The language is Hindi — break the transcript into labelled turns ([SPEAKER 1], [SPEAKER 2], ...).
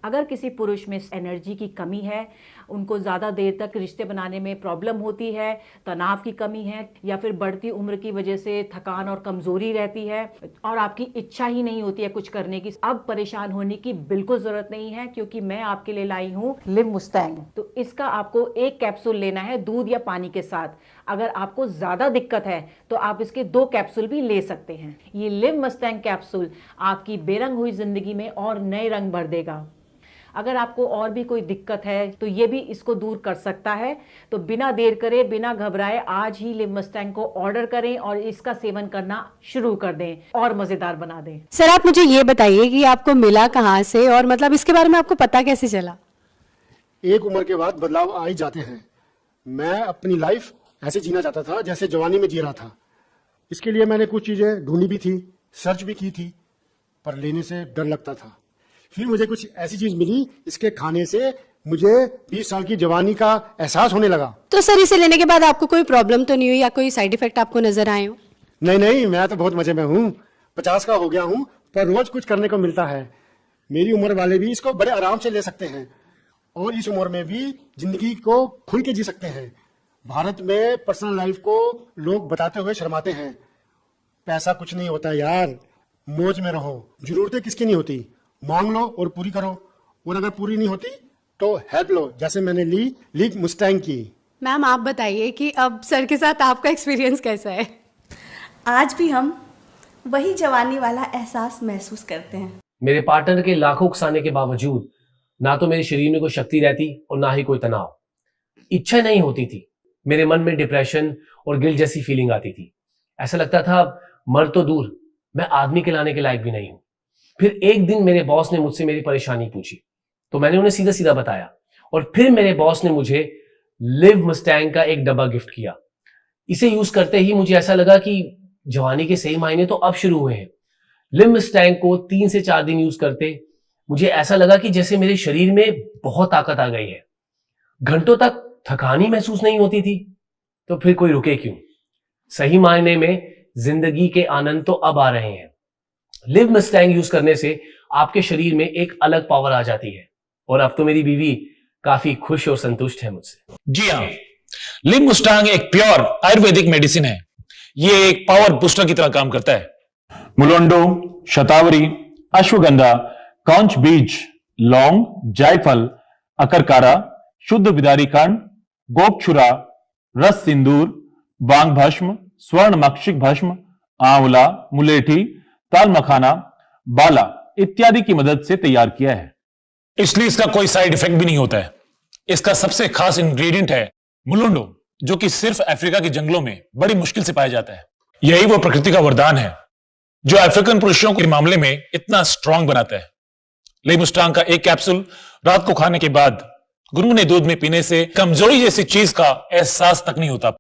[SPEAKER 1] अगर किसी पुरुष में एनर्जी की कमी है, उनको ज़्यादा देर तक रिश्ते बनाने में प्रॉब्लम होती है, तनाव की कमी है, या फिर बढ़ती उम्र की वजह से थकान और कमज़ोरी रहती है और आपकी इच्छा ही नहीं होती है कुछ करने की, अब परेशान होने की बिल्कुल ज़रूरत नहीं है, क्योंकि मैं आपके लिए लाई हूँ लिव मुस्टैंग। तो इसका आपको एक कैप्सूल लेना है दूध या पानी के साथ। अगर आपको ज़्यादा दिक्कत है तो आप इसके 2 कैप्सूल भी ले सकते हैं। ये लिव मुस्टैंग कैप्सूल आपकी बेरंग हुई ज़िंदगी में और नए रंग भर देगा। अगर आपको और भी कोई दिक्कत है तो ये भी इसको दूर कर सकता है। तो बिना देर करे, बिना घबराए आज ही लिव मुस्टैंग को ऑर्डर करें और इसका सेवन करना शुरू कर दें और मज़ेदार बना दें।
[SPEAKER 2] सर, आप मुझे ये बताइए कि आपको मिला कहाँ से, और मतलब इसके बारे में आपको पता कैसे चला?
[SPEAKER 3] एक उम्र के बाद बदलाव आ ही जाते हैं। मैं अपनी लाइफ ऐसे जीना चाहता था जैसे जवानी में जी रहा था। इसके लिए मैंने कुछ चीज़ें ढूंढी भी थी, सर्च भी की थी, पर लेने से डर लगता था। फिर मुझे कुछ ऐसी चीज मिली, इसके खाने से मुझे 20 साल की जवानी का एहसास होने लगा।
[SPEAKER 2] तो सर, इसे लेने के बाद आपको कोई प्रॉब्लम तो नहीं हुई या कोई साइड इफेक्ट आपको नजर आए हो?
[SPEAKER 3] नहीं नहीं, मैं तो बहुत मजे में हूँ। 50 का हो गया हूँ, पर रोज कुछ करने को मिलता है। मेरी उम्र वाले भी इसको बड़े आराम से ले सकते हैं और इस उम्र में भी जिंदगी को खुल के जी सकते हैं। भारत में पर्सनल लाइफ को लोग बताते हुए शर्माते हैं। पैसा कुछ नहीं होता यार, मौज में रहो। जरूरतें किसकी नहीं होती, मांग लो और पूरी करो, और अगर पूरी नहीं होती तो हेल्प लो, जैसे मैंने ली लिव मुस्टैंग की।
[SPEAKER 2] मैम, आप बताइए कि अब सर के साथ आपका एक्सपीरियंस कैसा है?
[SPEAKER 4] आज भी हम वही जवानी वाला एहसास महसूस करते हैं।
[SPEAKER 5] मेरे पार्टनर के लाखों उकसाने के बावजूद ना तो मेरे शरीर में कोई शक्ति रहती और ना ही कोई तनाव। इच्छा नहीं होती थी। मेरे मन में डिप्रेशन और गिल्ट जैसी फीलिंग आती थी। ऐसा लगता था मर तो दूर, मैं आदमी कहलाने के लायक भी नहीं हूं। फिर एक दिन मेरे बॉस ने मुझसे मेरी परेशानी पूछी तो मैंने उन्हें सीधा सीधा बताया, और फिर मेरे बॉस ने मुझे लिव मुस्टैंग का एक डब्बा गिफ्ट किया। इसे यूज करते ही मुझे ऐसा लगा कि जवानी के सही मायने तो अब शुरू हुए हैं। लिव मुस्टैंग को 3 से 4 दिन यूज करते मुझे ऐसा लगा कि जैसे मेरे शरीर में बहुत ताकत आ गई है। घंटों तक थकान ही महसूस नहीं होती थी। तो फिर कोई रुके क्यों? सही मायने में जिंदगी के आनंद तो अब आ रहे हैं। लिव मुस्टैंग यूज करने से आपके शरीर में एक अलग पावर आ जाती है, और अब तो मेरी बीवी काफी खुश और संतुष्ट है मुझसे।
[SPEAKER 6] जी हाँ, लिव मुस्टैंग एक प्योर आयुर्वेदिक मेडिसिन है। ये एक पावर बूस्टर की तरह काम करता है। मुलोंडो, शतावरी, अश्वगंधा, कांच बीज, लौंग, जायफल, अकरकारा, शुद्ध विदारी कांड, गोपछुरा, रस सिंदूर, बांग भस्म, स्वर्ण मक्षिक भस्म, आंवला, मुलेठी, ताल मखाना, बाला इत्यादि की मदद से तैयार किया है। इसलिए इसका कोई साइड इफेक्ट भी नहीं होता है। इसका सबसे खास इंग्रेडिएंट है मुलुंडो, जो कि सिर्फ अफ्रीका के जंगलों में बड़ी मुश्किल से पाया जाता है। यही वो प्रकृति का वरदान है जो अफ्रीकन पुरुषों के मामले में इतना स्ट्रांग बनाता है। लिव मुस्टैंग का एक कैप्सूल रात को खाने के बाद गुनगुने दूध में पीने से कमजोरी जैसी चीज का एहसास तक नहीं होता।